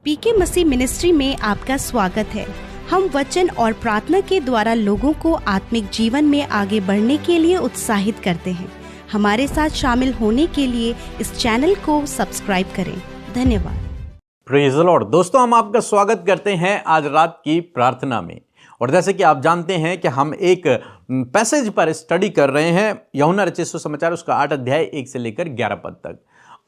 पीके मसीह ministry में आपका स्वागत है। हम वचन और प्रार्थना के द्वारा लोगों को आत्मिक जीवन में आगे बढ़ने के लिए उत्साहित करते हैं। हमारे साथ शामिल होने के लिए इस चैनल को सब्सक्राइब करें। धन्यवाद। Praise the Lord. दोस्तों, हम आपका स्वागत करते हैं आज रात की प्रार्थना में। और जैसे कि आप जानते हैं कि हम एक पैसेज पर स्टडी कर रहे हैं, यूहन्ना रचित सुसमाचार उसका 8 अध्याय 1 से लेकर 11 पद तक।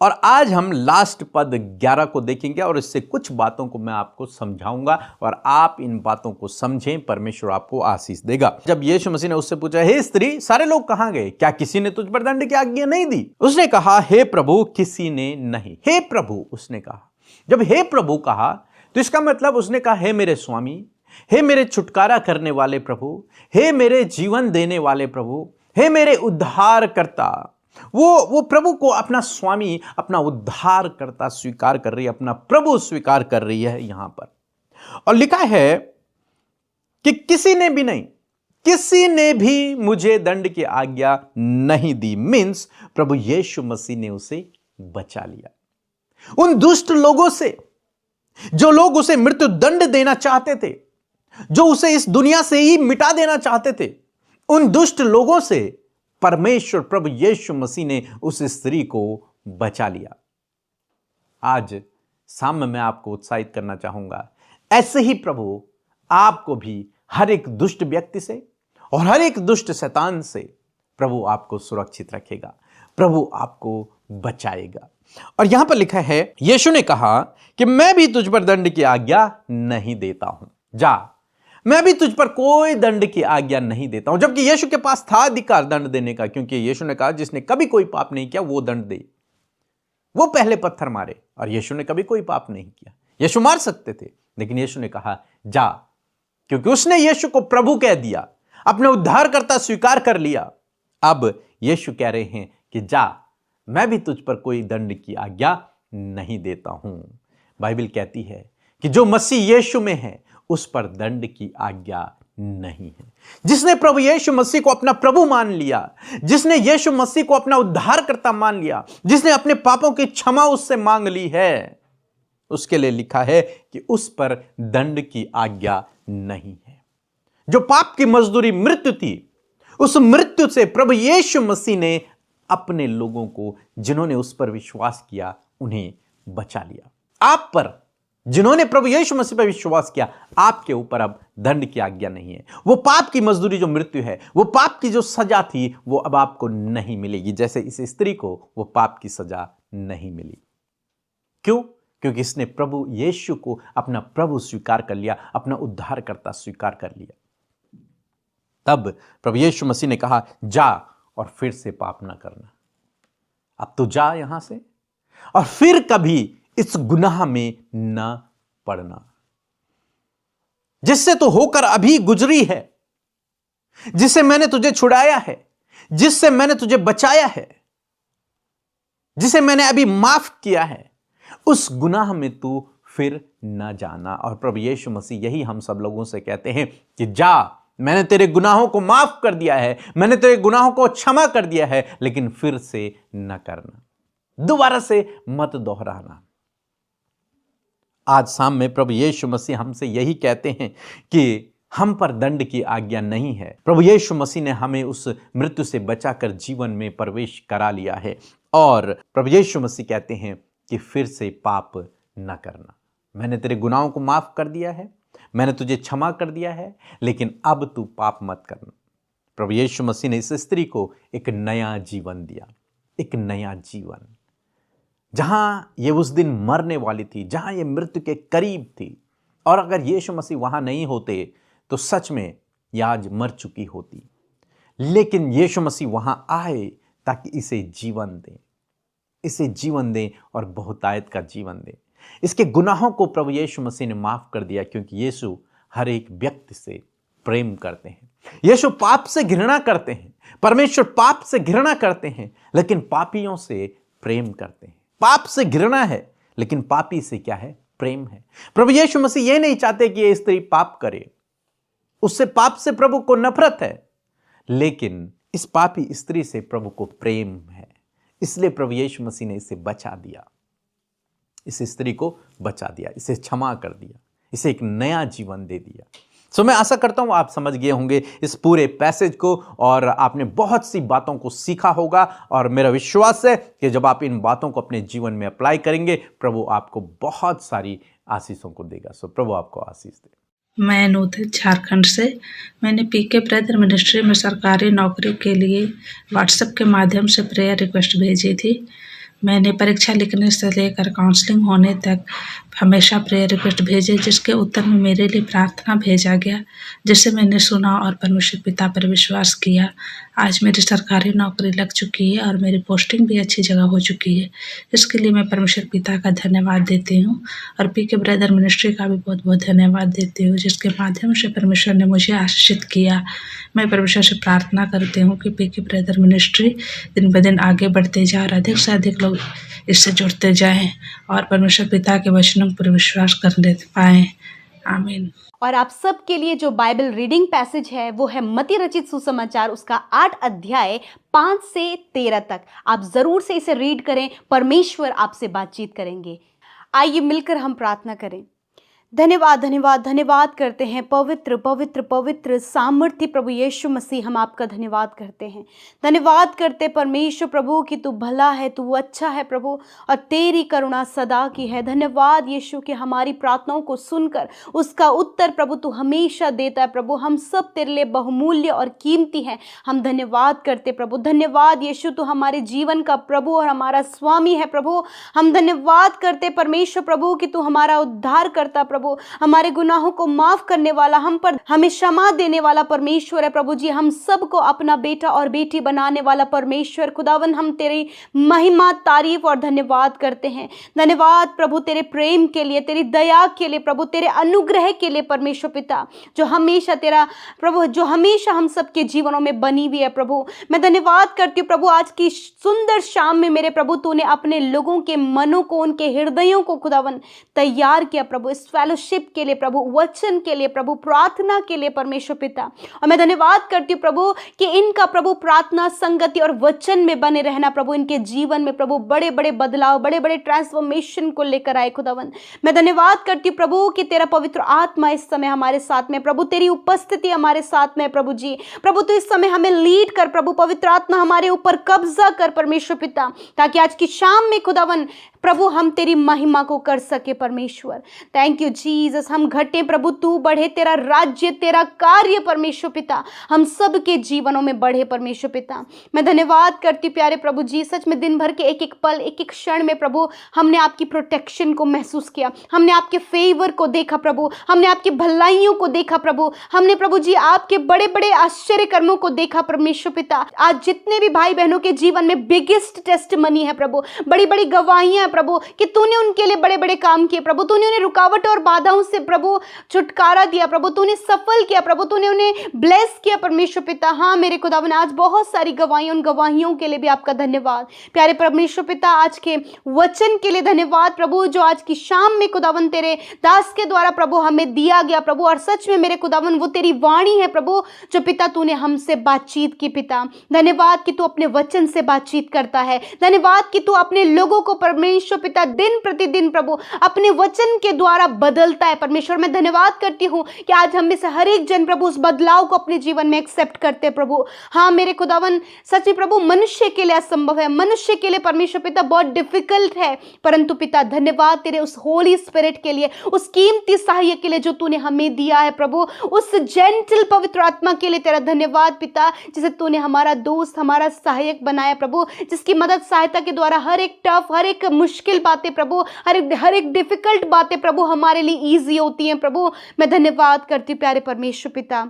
और आज हम लास्ट पद 11 को देखेंगे और इससे कुछ बातों को मैं आपको समझाऊंगा और आप इन बातों को समझें, परमेश्वर आपको आशीष देगा। जब यीशु मसीह ने उससे पूछा, हे स्त्री, सारे लोग कहां गए? क्या किसी ने तुझ पर दंड की आज्ञा नहीं दी? उसने कहा, हे प्रभु, किसी ने नहीं। हे प्रभु उसने कहा। जब हे प्रभु कहा तो इसका मतलब उसने कहा, हे मेरे स्वामी, हे मेरे छुटकारा करने वाले प्रभु, हे मेरे जीवन देने वाले प्रभु, हे मेरे उद्धार करता। वो प्रभु को अपना स्वामी, अपना उद्धार करता स्वीकार कर रही है, अपना प्रभु स्वीकार कर रही है यहां पर। और लिखा है कि किसी ने भी मुझे दंड की आज्ञा नहीं दी। मीन्स प्रभु यीशु मसीह ने उसे बचा लिया उन दुष्ट लोगों से, जो लोग उसे मृत्यु दंड देना चाहते थे, जो उसे इस दुनिया से ही मिटा देना चाहते थे। उन दुष्ट लोगों से परमेश्वर प्रभु यीशु मसीह ने उस स्त्री को बचा लिया। आज शाम में मैं आपको उत्साहित करना चाहूंगा, ऐसे ही प्रभु आपको भी हर एक दुष्ट व्यक्ति से और हर एक दुष्ट शैतान से प्रभु आपको सुरक्षित रखेगा, प्रभु आपको बचाएगा। और यहां पर लिखा है, यीशु ने कहा कि मैं भी तुझ पर दंड की आज्ञा नहीं देता हूं। जा, मैं भी तुझ पर कोई दंड की आज्ञा नहीं देता हूं। जबकि यीशु के पास था अधिकार दंड देने का, क्योंकि यीशु ने कहा जिसने कभी कोई पाप नहीं किया वो दंड दे, वो पहले पत्थर मारे। और यीशु ने कभी कोई पाप नहीं किया। यीशु मार सकते थे, लेकिन यीशु ने कहा जा, क्योंकि उसने यीशु को प्रभु कह दिया, अपने उद्धारकर्ता स्वीकार कर लिया। अब यीशु कह रहे हैं कि जा, मैं भी तुझ पर कोई दंड की आज्ञा नहीं देता हूं। बाइबल कहती है कि जो मसीह यीशु में है उस पर दंड की आज्ञा नहीं है। जिसने प्रभु यीशु मसीह को अपना प्रभु मान लिया, जिसने यीशु मसीह को अपना उद्धारकर्ता मान लिया, जिसने अपने पापों की क्षमा उससे मांग ली है, उसके लिए लिखा है कि उस पर दंड की आज्ञा नहीं है। जो पाप की मजदूरी मृत्यु थी, उस मृत्यु से प्रभु यीशु मसीह ने अपने लोगों को, जिन्होंने उस पर विश्वास किया, उन्हें बचा लिया। आप पर, जिन्होंने प्रभु यीशु मसीह पर विश्वास किया, आपके ऊपर अब दंड की आज्ञा नहीं है। वो पाप की मजदूरी जो मृत्यु है, वो पाप की जो सजा थी, वो अब आपको नहीं मिलेगी। जैसे इस स्त्री को वो पाप की सजा नहीं मिली। क्यों? क्योंकि इसने प्रभु यीशु को अपना प्रभु स्वीकार कर लिया, अपना उद्धारकर्ता स्वीकार कर लिया। तब प्रभु यीशु मसीह ने कहा, जा और फिर से पाप ना करना। अब तो जा यहां से और फिर कभी इस गुनाह में न पड़ना, जिससे तो होकर अभी गुजरी है, जिससे मैंने तुझे छुड़ाया है, जिससे मैंने तुझे बचाया है, जिसे मैंने अभी माफ किया है, उस गुनाह में तू फिर न जाना। और प्रभु यीशु मसीह यही हम सब लोगों से कहते हैं कि जा, मैंने तेरे गुनाहों को माफ कर दिया है, मैंने तेरे गुनाहों को क्षमा कर दिया है, लेकिन फिर से न करना, दोबारा से मत दोहराना। आज शाम में प्रभु यीशु मसीह हमसे यही कहते हैं कि हम पर दंड की आज्ञा नहीं है। प्रभु यीशु मसीह ने हमें उस मृत्यु से बचाकर जीवन में प्रवेश करा लिया है। और प्रभु यीशु मसीह कहते हैं कि फिर से पाप न करना। मैंने तेरे गुनाहों को माफ कर दिया है, मैंने तुझे क्षमा कर दिया है, लेकिन अब तू पाप मत करना। प्रभु यीशु मसीह ने इस स्त्री को एक नया जीवन दिया, एक नया जीवन। जहां ये उस दिन मरने वाली थी, जहां ये मृत्यु के करीब थी, और अगर यीशु मसीह वहां नहीं होते तो सच में ये आज मर चुकी होती। लेकिन यीशु मसीह वहां आए ताकि इसे जीवन दें, इसे जीवन दें और बहुतायत का जीवन दें। इसके गुनाहों को प्रभु यीशु मसीह ने माफ कर दिया, क्योंकि यीशु हर एक व्यक्ति से प्रेम करते हैं। यीशु पाप से घृणा करते हैं, परमेश्वर पाप से घृणा करते हैं, लेकिन पापियों से प्रेम करते हैं। पाप से घृणा है, लेकिन पापी से क्या है? प्रेम है। प्रभु यीशु मसीह ये नहीं चाहते कि ये स्त्री पाप करे, उससे पाप से प्रभु को नफरत है, लेकिन इस पापी स्त्री से प्रभु को प्रेम है। इसलिए प्रभु यीशु मसीह ने इसे बचा दिया। इस स्त्री को बचा दिया, इसे क्षमा कर दिया, इसे एक नया जीवन दे दिया। सो मैं आशा करता हूं आप समझ गए होंगे इस पूरे पैसेज को और आपने बहुत सी बातों को सीखा होगा, और मेरा विश्वास है कि जब आप इन बातों को अपने जीवन में अप्लाई करेंगे, प्रभु आपको बहुत सारी आशीषों को देगा। सो प्रभु आपको आशीष दे। मैं नूतन झारखंड से। मैंने पीके ब्रदर मिनिस्ट्री में सरकारी नौकरी के लिए व्हाट्सएप के माध्यम से प्रेयर रिक्वेस्ट भेजी थी। मैंने परीक्षा लिखने से लेकर काउंसलिंग होने तक हमेशा प्रेयर रिक्वेस्ट भेजे, जिसके उत्तर में मेरे लिए प्रार्थना भेजा गया, जिसे मैंने सुना और परमेश्वर पिता पर विश्वास किया। आज मेरी सरकारी नौकरी लग चुकी है और मेरी पोस्टिंग भी अच्छी जगह हो चुकी है। इसके लिए मैं परमेश्वर पिता का धन्यवाद देती हूँ और पीके ब्रदर मिनिस्ट्री का भी बहुत बहुत धन्यवाद देती हूँ, जिसके माध्यम से परमेश्वर ने मुझे आशीषित किया। मैं परमेश्वर से प्रार्थना करती हूँ कि पीके ब्रदर मिनिस्ट्री दिन ब दिन आगे बढ़ते जाए और अधिक से अधिक लोग इससे जुड़ते जाएं और परमेश्वर पिता के वचनों पर विश्वास करने पाएं। आमीन। और आप सब के लिए जो बाइबल रीडिंग पैसेज है वो है मत्ती रचित सुसमाचार, उसका 8 अध्याय 5 से 13 तक। आप जरूर से इसे रीड करें, परमेश्वर आपसे बातचीत करेंगे। आइए मिलकर हम प्रार्थना करें। धन्यवाद धन्यवाद धन्यवाद करते हैं पवित्र पवित्र पवित्र सामर्थ्य प्रभु यीशु मसीह, हम आपका धन्यवाद करते हैं। धन्यवाद करते परमेश्वर प्रभु कि तू भला है, तू अच्छा है प्रभु, और तेरी करुणा सदा की है। धन्यवाद यीशु कि हमारी प्रार्थनाओं को सुनकर उसका उत्तर प्रभु तू हमेशा देता है प्रभु। हम सब तेरे लिए बहुमूल्य और कीमती हैं। हम धन्यवाद करते प्रभु। धन्यवाद यीशु, तू हमारे जीवन का प्रभु और हमारा स्वामी है प्रभु। हम धन्यवाद करते परमेश्वर प्रभु कि तू हमारा उद्धार करता प्रभु, हमारे गुनाहों को माफ करने वाला, हम पर हमें क्षमा देने वाला परमेश्वर है प्रभु जी। हम सबको अपना बेटा और बेटी बनाने वाला परमेश्वर खुदावन, हम तेरी महिमा तारीफ और धन्यवाद करते हैं। धन्यवाद प्रभु तेरे प्रेम के लिए, तेरी दया के लिए प्रभु, तेरे अनुग्रह के लिए परमेश्वर पिता, जो हमेशा तेरा प्रभु, जो हमेशा हम सबके जीवनों में बनी हुई है प्रभु। मैं धन्यवाद करती हूँ प्रभु आज की सुंदर शाम में मेरे प्रभु तूने अपने लोगों के मनों को, उनके हृदयों को खुदावन तैयार किया प्रभु, इस फेलोशिप के लिए प्रभु, वचन के लिए प्रभु, प्रार्थना के लिए परमेश्वर पिता। और मैं धन्यवाद करती हूँ प्रभु कि इनका प्रभु प्रार्थना, संगति और वचन में बने रहना प्रभु, इनके जीवन में प्रभु बड़े बड़े बदलाव, बड़े बड़े ट्रांसफॉर्मेशन को लेकर आए खुदावन। मैं धन्यवाद करती हूँ प्रभु कि तेरा पवित्र आत्मा इस समय हमारे साथ में प्रभु, तेरी उपस्थिति हमारे साथ में प्रभु जी। प्रभु तू इस समय हमें लीड कर प्रभु, पवित्र आत्मा हमारे ऊपर कब्जा कर परमेश्वर पिता, ताकि आज की शाम में खुदावन प्रभु हम तेरी महिमा को कर सके परमेश्वर। Thank you Jesus. हम घटे प्रभु, तू बढ़े, तेरा राज्य, तेरा कार्य परमेश्वर पिता हम सब के जीवनों में बढ़े परमेश्वर पिता। मैं धन्यवाद करती प्यारे प्रभु जी, सच में दिन भर के एक एक पल, एक एक क्षण में प्रभु हमने आपकी प्रोटेक्शन को महसूस किया, हमने आपके फेवर को देखा प्रभु, हमने आपकी भलाइयों को देखा प्रभु, हमने प्रभु जी आपके बड़े बड़े आश्चर्य कर्मों को देखा परमेश्वर पिता। आज जितने भी भाई बहनों के जीवन में बिगेस्ट टेस्टमनी है प्रभु, बड़ी बड़ी गवाहियां प्रभु कि तूने उनके लिए बड़े बड़े काम किए प्रभु, तूने उन्हें रुकावट और बाधाओं से प्रभु छुटकारा दिया प्रभु, तूने सफल किया प्रभु, तूने उन्हें ब्लेस किया परमेश्वर पिता। हाँ मेरे खुदावन, आज बहुत सारी गवाहियां, उन गवाहियों के लिए भी आपका धन्यवाद प्यारे परमेश्वर पिता। आज के वचन के लिए धन्यवाद प्रभु, जो आज की शाम में खुदावन तेरे दास के द्वारा प्रभु हमें दिया गया प्रभु, और सच में मेरे खुदावन वो तेरी वाणी है प्रभु, जो पिता तूने हमसे बातचीत की पिता। धन्यवाद कि तू अपने वचन से बातचीत करता है, धन्यवाद कि तू अपने लोगों को परमेश्वर पिता दिन प्रतिदिन प्रभु अपने वचन के द्वारा बदलता है परमेश्वर। मैं धन्यवाद करती हूँ कि आज हम में से हर एक जन प्रभु उस बदलाव को अपने जीवन में एक्सेप्ट करते प्रभु। हाँ मेरे खुदावन, सच में प्रभु मनुष्य के लिए असंभव है, मनुष्य के लिए परमेश्वर पिता बहुत डिफिकल्ट है, परंतु पिता धन्यवाद तेरे उस होली स्पिरिट के लिए, उस कीमती सहायक के लिए जो तूने हमें दिया है प्रभु, उस जेंटल पवित्र आत्मा के लिए तेरा धन्यवाद पिता, जिसे तूने हमारा दोस्त, हमारा सहायक बनाया प्रभु, जिसकी मदद सहायता के द्वारा हर एक टफ, हर एक मुश्किल बातें प्रभु, हर एक डिफिकल्ट बातें प्रभु हमारे लिए इजी होती हैं प्रभु। मैं धन्यवाद करती हूँ प्यारे परमेश्वर पिता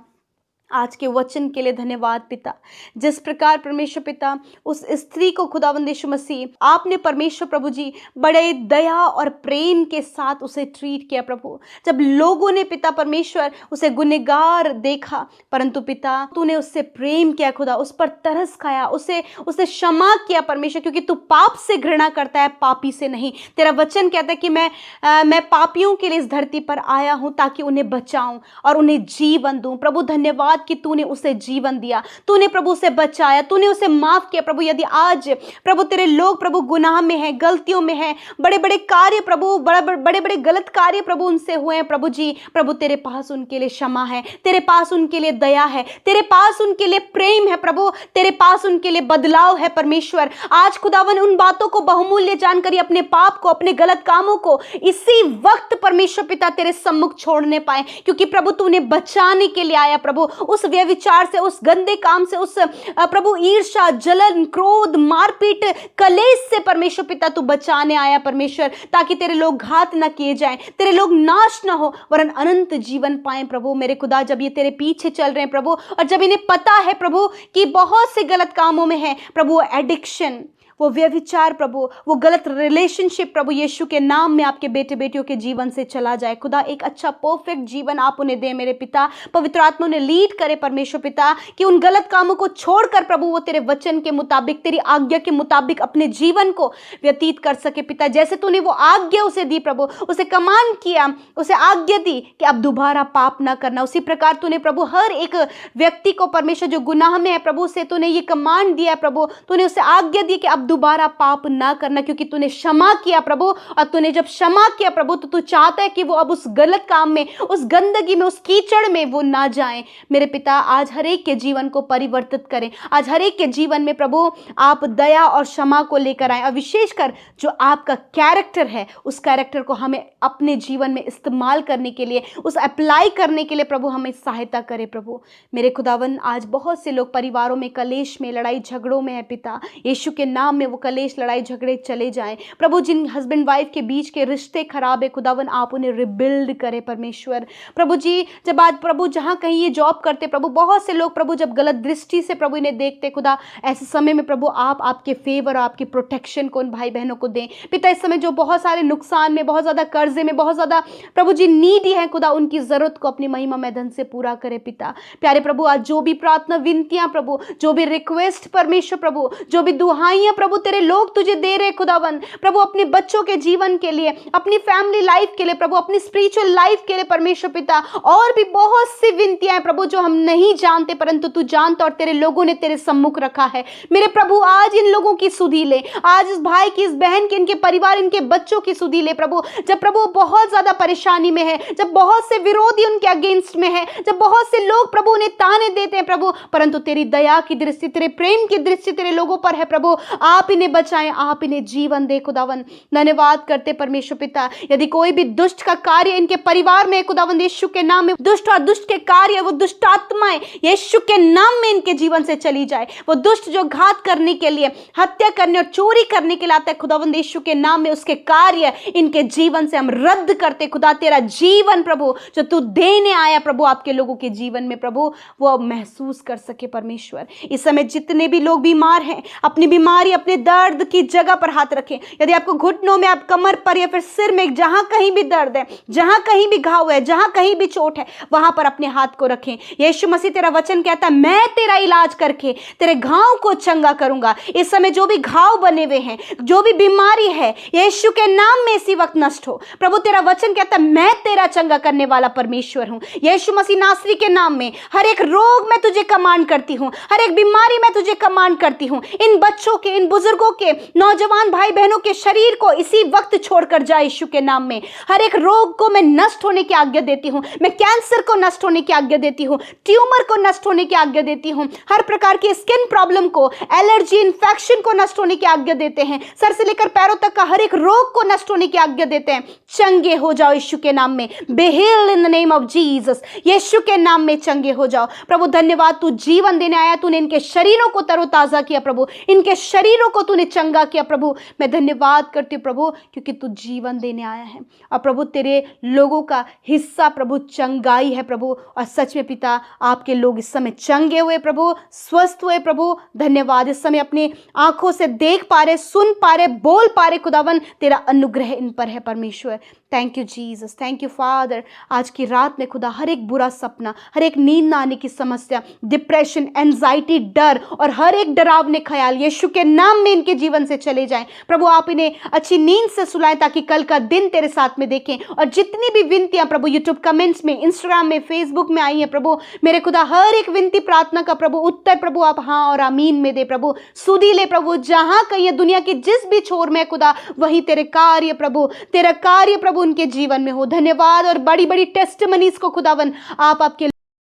आज के वचन के लिए धन्यवाद पिता। जिस प्रकार परमेश्वर पिता उस स्त्री को खुदावंद यीशु मसीह आपने परमेश्वर प्रभु जी बड़े दया और प्रेम के साथ उसे ट्रीट किया प्रभु, जब लोगों ने पिता परमेश्वर उसे गुनहगार देखा, परंतु पिता तूने उससे प्रेम किया खुदा, उस पर तरस खाया, उसे क्षमा किया परमेश्वर, क्योंकि तू पाप से घृणा करता है, पापी से नहीं। तेरा वचन कहता है कि मैं पापियों के लिए इस धरती पर आया हूं ताकि उन्हें बचाऊं और उन्हें जीवन दूं। प्रभु धन्यवाद धन्यवाद कि तूने उसे जीवन दिया, तूने प्रभु उसे बचाया, तूने उसे माफ किया। प्रभु यदि आज प्रभु तेरे लोग प्रभु गुनाह में हैं, गलतियों में हैं, बड़े बड़े कार्य प्रभु बड़े बड़े गलत कार्य प्रभु उनसे हुए हैं प्रभु जी, प्रभु तेरे पास उनके लिए क्षमा है, तेरे पास उनके लिए दया है, तेरे पास उनके लिए प्रेम है प्रभु, तेरे पास उनके लिए बदलाव है परमेश्वर। आज खुदावन उन बातों को बहुमूल्य जानकर अपने पाप को, अपने गलत कामों को इसी वक्त परमेश्वर पिता तेरे सम्मुख छोड़ने पाए, क्योंकि प्रभु तूने बचाने के लिए आया प्रभु, उस व्यभिचार से, उस गंदे काम से, उस प्रभु ईर्ष्या, जलन, क्रोध, मारपीट, कलेश से परमेश्वर पिता तू बचाने आया परमेश्वर, ताकि तेरे लोग घात ना किए जाएं, तेरे लोग नाश ना हो वरन अनंत जीवन पाएं प्रभु। मेरे खुदा जब ये तेरे पीछे चल रहे हैं प्रभु, और जब इन्हें पता है प्रभु कि बहुत से गलत कामों में है प्रभु, एडिक्शन, वो व्यभिचार प्रभु, वो गलत रिलेशनशिप प्रभु यीशु के नाम में आपके बेटे बेटियों के जीवन से चला जाए। खुदा एक अच्छा परफेक्ट जीवन आप उन्हें दे मेरे पिता, पवित्र आत्मा उन्हें लीड करे परमेश्वर पिता, कि उन गलत कामों को छोड़कर प्रभु वो तेरे वचन के मुताबिक, तेरी आज्ञा के मुताबिक अपने जीवन को व्यतीत कर सके पिता। जैसे तूने वो आज्ञा उसे दी प्रभु, उसे कमांड किया, उसे आज्ञा दी कि अब दोबारा पाप ना करना, उसी प्रकार तूने प्रभु हर एक व्यक्ति को परमेश्वर जो गुनाह में है प्रभु से तूने ये कमांड दिया प्रभु, तूने उसे आज्ञा दी कि अब दोबारा पाप ना करना, क्योंकि तूने क्षमा किया प्रभु। और तूने जब क्षमा किया प्रभु तो तू चाहता है कि वो अब उस गलत काम में, उस गंदगी में, उस कीचड़ में वो ना जाए। मेरे पिता आज हर एक के जीवन को परिवर्तित करें, आज हर एक के जीवन में प्रभु आप दया और क्षमा को लेकर आए, और विशेषकर जो आपका कैरेक्टर है उस कैरेक्टर को हमें अपने जीवन में इस्तेमाल करने के लिए, उस अप्लाई करने के लिए प्रभु हमें सहायता करे प्रभु। मेरे खुदावन आज बहुत से लोग परिवारों में कलेश में, लड़ाई झगड़ों में है पिता, यीशु के नाम में वो कलेश, लड़ाई झगड़े चले जाएं प्रभु। जिन हस्बैंड वाइफ के बीच के रिश्ते खराब है खुदावन आप उन्हें रिबिल्ड करें परमेश्वर प्रभु जी। जब आज प्रभु जहां कहीं ये जॉब करते प्रभु, बहुत से लोग प्रभु जब गलत दृष्टि से प्रभु इन्हें देखते खुदा, ऐसे समय में प्रभु आप आपके फेवर, आपकी प्रोटेक्शन को उन भाई बहनों को दें पिता। इस समय जो बहुत सारे नुकसान में, बहुत ज्यादा कर्जे में, बहुत ज्यादा प्रभु जी नीडी है खुदा, उनकी जरूरत को अपनी महिमा में धन से पूरा करे पिता। प्यारे प्रभु आज जो भी प्रार्थना विनतियां प्रभु, जो भी रिक्वेस्ट परमेश्वर प्रभु, जो भी दुहाइयां प्रभु तेरे लोग तुझे दे रहे खुदावन प्रभु, अपने बच्चों के जीवन के लिए, अपनी फैमिली लाइफ के लिए प्रभु, अपनी स्पिरिचुअल लाइफ के लिए परमेश्वर पिता, और भी बहुत सी विनतियां प्रभु जो हम नहीं जानते परंतु तू जानता और तेरे लोगों ने तेरे सम्मुख रखा है। मेरे प्रभु आज इन लोगों की सुधि ले, आज इस भाई की, इस बहन की, इनके परिवार, इनके बच्चों की सुधि ले प्रभु। जब प्रभु बहुत ज्यादा परेशानी में है, जब बहुत से विरोधी उनके अगेंस्ट में है, जब बहुत से लोग प्रभु उन्हें ताने देते हैं प्रभु, परंतु तेरी दया की दृष्टि, तेरे प्रेम की दृष्टि तेरे लोगों पर है प्रभु। आप इन्हें बचाएं, आप इन्हें जीवन दे खुदावन। धन्यवाद करते परमेश्वर पिता, यदि कोई भी दुष्ट का कार्य इनके परिवार में खुदावन यीशु के नाम में, दुष्ट और दुष्ट के कार्य, वो दुष्ट आत्माएं यीशु के नाम में इनके जीवन से चली जाए। वो दुष्ट जो घात करने के लिए, हत्या करने और चोरी करने के लिए आता है खुदावन यीशु के नाम में, उसके कार्य इनके जीवन से हम रद्द करते खुदा। तेरा जीवन प्रभु जो तू देने आया प्रभु आपके लोगों के जीवन में प्रभु, वो महसूस कर सके परमेश्वर। इस समय जितने भी लोग बीमार हैं, अपनी बीमारी, अपने दर्द की जगह पर हाथ रखें। यदि आपको घुटनों में, आप कमर पर या फिर सिर में, जहां कहीं भी दर्द है, जहां कहीं भी घाव है, जहां कहीं भी चोट है, वहां पर अपने हाथ को रखें। यीशु मसीह तेरा वचन कहता है मैं तेरा इलाज करके तेरे घाव को चंगा करूंगा। इस समय जो भी घाव बने हुए हैं, जो भी बीमारी है, यीशु के नाम में इसी वक्त नष्ट हो प्रभु। तेरा वचन कहता है मैं तेरा चंगा करने वाला परमेश्वर हूं। यीशु मसीह नासरी के नाम में हर एक रोग मैं तुझे कमांड करती हूं, हर एक बीमारी मैं तुझे कमांड करती हूं। इन बच्चों के, इन बुजुर्गों के, नौजवान भाई बहनों के शरीर को इसी वक्त छोड़कर जा यीशु के नाम में। हर एक रोग को मैं नष्ट होने की आज्ञा देती हूं। मैं कैंसर को नष्ट होने की आज्ञा देती हूं, ट्यूमर को नष्ट होने की आज्ञा देती हूं, हर प्रकार की स्किन प्रॉब्लम को, एलर्जी, इंफेक्शन को नष्ट होने की आज्ञा देते हैं। सर से लेकर पैरों तक का हर एक रोग को नष्ट होने की आज्ञा देते हैं। चंगे हो जाओ यीशु के नाम में। Be healed in the name of Jesus. Yeshu के नाम में चंगे हो जाओ प्रभु। धन्यवाद, तू जीवन देने आया, तूने इनके शरीरों को तरोताजा किया प्रभु, इनके शरीरों को तूने चंगा किया प्रभु। मैं धन्यवाद करती हूँ प्रभु, क्योंकि तू जीवन देने आया है। और प्रभु तेरे लोगों का हिस्सा प्रभु चंगाई है प्रभु। और सच में पिता आपके लोग इस समय चंगे हुए प्रभु, स्वस्थ हुए प्रभु। धन्यवाद, इस समय अपनी आंखों से देख पा रहे, सुन पा रहे, बोल पा रहे खुदावन, तेरा अनुग्रह इन पर है परमेश्वर। Thank you Jesus, thank you father. आज की रात में खुदा हर एक बुरा सपना, हर एक नींद ना आने की समस्या, डिप्रेशन, एंजाइटी, डर और हर एक डरावने ख्याल यीशु के नाम में इनके जीवन से चले जाएं। प्रभु आप इन्हें अच्छी नींद से सुलाएं ताकि कल का दिन तेरे साथ में देखें। और जितनी भी विनतियां प्रभु यूट्यूब कमेंट्स में, इंस्टाग्राम में, फेसबुक में आई हैं प्रभु, मेरे खुदा हर एक विनती प्रार्थना का प्रभु उत्तर प्रभु आप हाँ और आमीन में दे प्रभु। सुधी ले प्रभु, जहां कहीं दुनिया की जिस भी छोर में खुदा वही तेरे कार्य प्रभु, तेरा कार्य प्रभु उनके जीवन में हो। धन्यवाद। और बड़ी बड़ी टेस्टिमनीज को खुदावन आप आपके